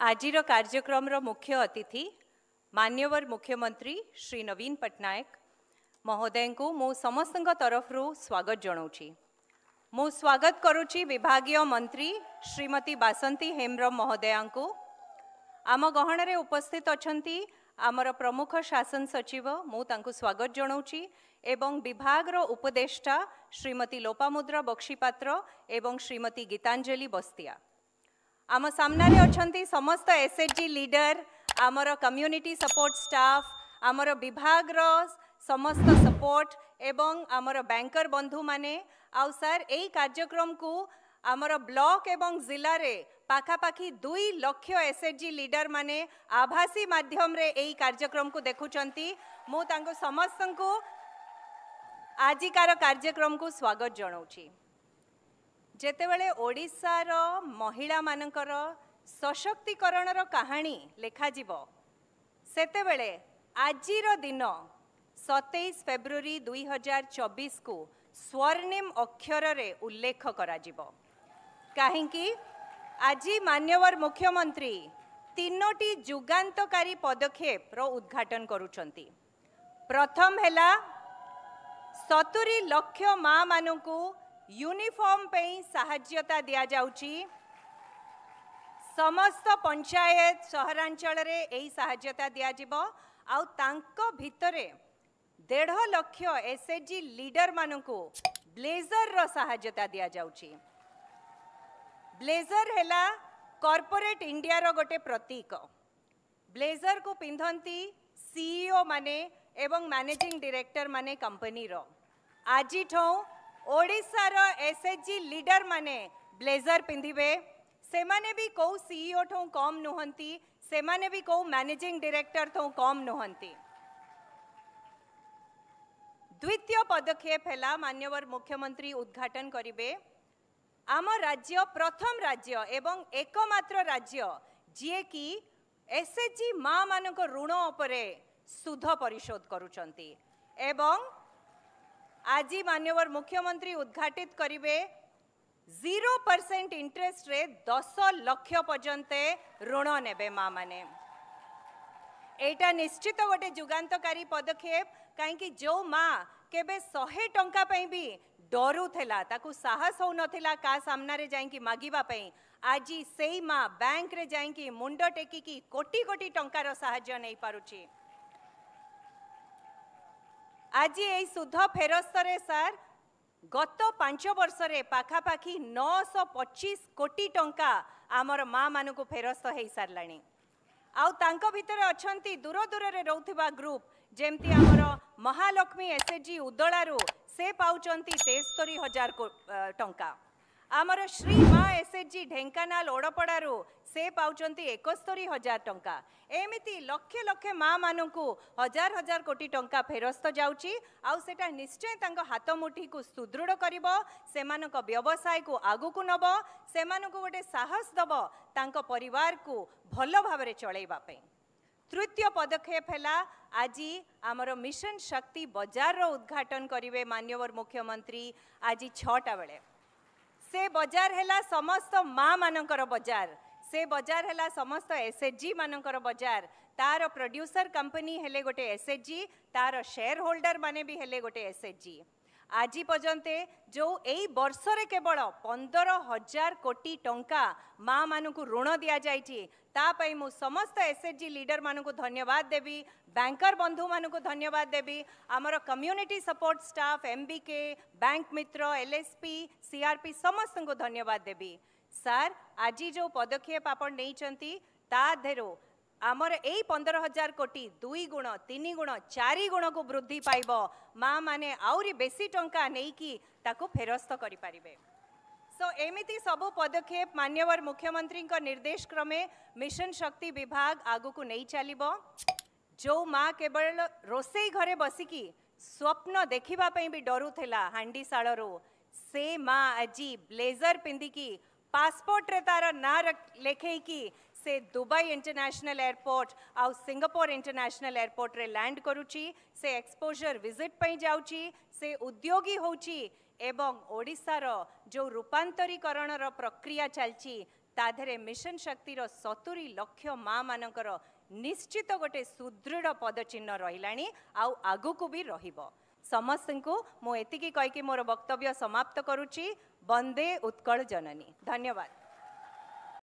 आजिर कार्यक्रम मुख्य अतिथि मान्यवर मुख्यमंत्री श्री नवीन पट्टनायक महोदय को मु समस्त तरफ स्वागत जनाऊँगी। मु स्वागत करुच्ची विभागीय मंत्री श्रीमती बासंती हेम्ब्रम महोदया को। आम गहन उपस्थित अछंती आमर प्रमुख शासन सचिव मु तांको स्वागत जनाऊँगी एवं विभाग उपदेष्टा श्रीमती लोपामुद्रा बक्षीपात्र एवं श्रीमती गीतांजलि बस्तिया। आम सामने अछंती समस्त एसएचजी लीडर आमर कम्युनिटी सपोर्ट स्टाफ आमर विभाग समस्त सपोर्ट एवं आमर बैंकर बंधु माने आउ सर एई कार्यक्रम को आमर ब्लॉक एवं जिले रे पाखापाखी 2 लाख एसएचजी लीडर माने आभासी माध्यम रे एई कार्यक्रम को देखुचंती। मु तांको समस्त को आजिकार कार्यक्रम को स्वागत जनाऊँगी। जेतेबेले ओडिशार महिला मानकर सशक्तिकरणर कहानी लेखा जीवो सेतेबेले आजिर दिन 27 फेब्रुआरी 2024 को स्वर्णिम अक्षर रे उल्लेख करा जीवो। काहेकि आजी मान्यवर मुख्यमंत्री 3टी जुगांतकारी पदक्षेप रो उद्घाटन करुचंती। प्रथम हैला 70 लाख माँ मानू यूनिफॉर्म पे साहाय्यता दिया जाउची। समस्त पंचायत सहरांचल रे एही साहाय्यता दिया जिवो। आउ तांको भितरे 1.5 लाख एसएचजी लीडर मानू ब्लेजर रो साहाय्यता दिया जाउची। ब्लेजर हैला कॉर्पोरेट इंडिया रो गोटे प्रतीक। ब्लेजर को पिंधंती सीईओ माने एवं मैनेजिंग डायरेक्टर माने कंपनी रो। आजी ठो ओडिशा रो एसएचजी लीडर माने ब्लेजर पिंधिबे। से माने भी को सीईओ ठो कम नुहंती, से माने भी को मैनेजिंग डायरेक्टर ठो कम नुहंती। द्वितीय पदक्षेप हैला मान्यवर मुख्यमंत्री उद्घाटन करिवे आम राज्य प्रथम राज्य एवं एकमात्र राज्य जी कि एसएचजी माँ मानक ऋण उपरे सुध परिशोध करुचंती एवं आजी मान्यवर मुख्यमंत्री उद्घाटित करिवे 0% इंटरेस्ट रे 10 लाख पर्यंत ऋण नेबे माँ माने। एटा निश्चित गोटे जुगांतकारी पदक्षेप कहीं जो माँ केबे 100 टंका पई भी डरू थिला ताकू साहस हो नथिला का सामना रे जाईकी मागिबा पई आजी सेई माँ बैंक रे जाईकी मुंड टेकी कोटी कोटी टंकार साहाय्य नहीं पारुची। आज ये सुध फेरस्त रे सर गत 5 वर्ष रे पाखापाखी 925 कोटी टंका आमर माँ मानू फेरस्त हो साराणी। आउ तांको भितर अछंती दूर दूर रे रहउथिबा ग्रुप जेमती आमर महालक्ष्मी एसएचजी उदलारू से पाउचंती 73,000 टंका। आमर श्री माँ एसएचजी ढेंकानाल ओडपड़ारू से पाउचंती 71,000 टंका। एमिति लक्ष लक्ष माँ मानू हजार कोटी टंका फेरस्त जाउची। आउ सेटा निश्चय तांको हाथ मुठी को सुदृढ़ करिवो, सेमानक व्यवसाय को आगु को नबो, सेमानक गोटे साहस दबो तांको परिवार को भलो भाबरे चलैबा पई। तृतीय पदक्षेप हैला आजी आमर मिशन शक्ति बाजार रो उद्घाटन करिवे मान्यवर मुख्यमंत्री आजी 6टा बेले। से बाजार हैला समस्त माँ मानकर बाजार, से बाजार हैला समस्त एसएचजी मानकर बाजार। तार प्रोड्यूसर कंपनी हेले गोटे एसएचजी, तार शेयर होल्डर माने भी हेले गोटे एसएचजी। आज पर्यंत जो एई वर्ष रे केवल 15,000 कोटी टंका माँ मानू ऋण दिया जाइछि ता पई मु समस्त एसएचजी लीडर मानू धन्यवाद देवी, बैंकर बंधु मानू धन्यवाद देवी, आमर community support staff MBK bank mitra LSP CRP समस्त को धन्यवाद देवी। सर आज जो पदक्षेप आपण नैचंती ता धेरो आमर एई 15,000 कोटी 2 गुण 3 गुण 4 गुण को वृद्धि पाइब। माँ माने आउरी बेसी टंका नेकी ताको फेरस्त करि पारिबे। सो एमिति सबु पदक्षेप मान्यवर मुख्यमंत्री निर्देश क्रमे मिशन शक्ति विभाग आगु को नहीं चलिबो। जो माँ केवल रोसई घरे बसिकी स्वप्न देखिबा पई भी डरू थिला हांडी साळरो, से माँ आजी ब्लेजर पिंदिकी पासपोर्ट रे तार ना लेखेकी से दुबई इंटरनेशनल एयरपोर्ट आउ सिंगापुर इंटरनेशनल एयरपोर्ट रे लैंड करुची, से एक्सपोजर विजिट पई जाउची, से उद्योगी होची एवं ओडिशार जो रूपांतरीकरण प्रक्रिया चलची ता देहरे मिशन शक्तिर 70 लक्ष माँ मानकर निश्चित गोटे सुदृढ़ पदचिन्ह रहिलाणी आउ आगुकू भी रहिबो। समस्त को मु एतिकी कहिकी मोर वक्तव्य समाप्त करुची। वंदे उत्कल जननी। धन्यवाद।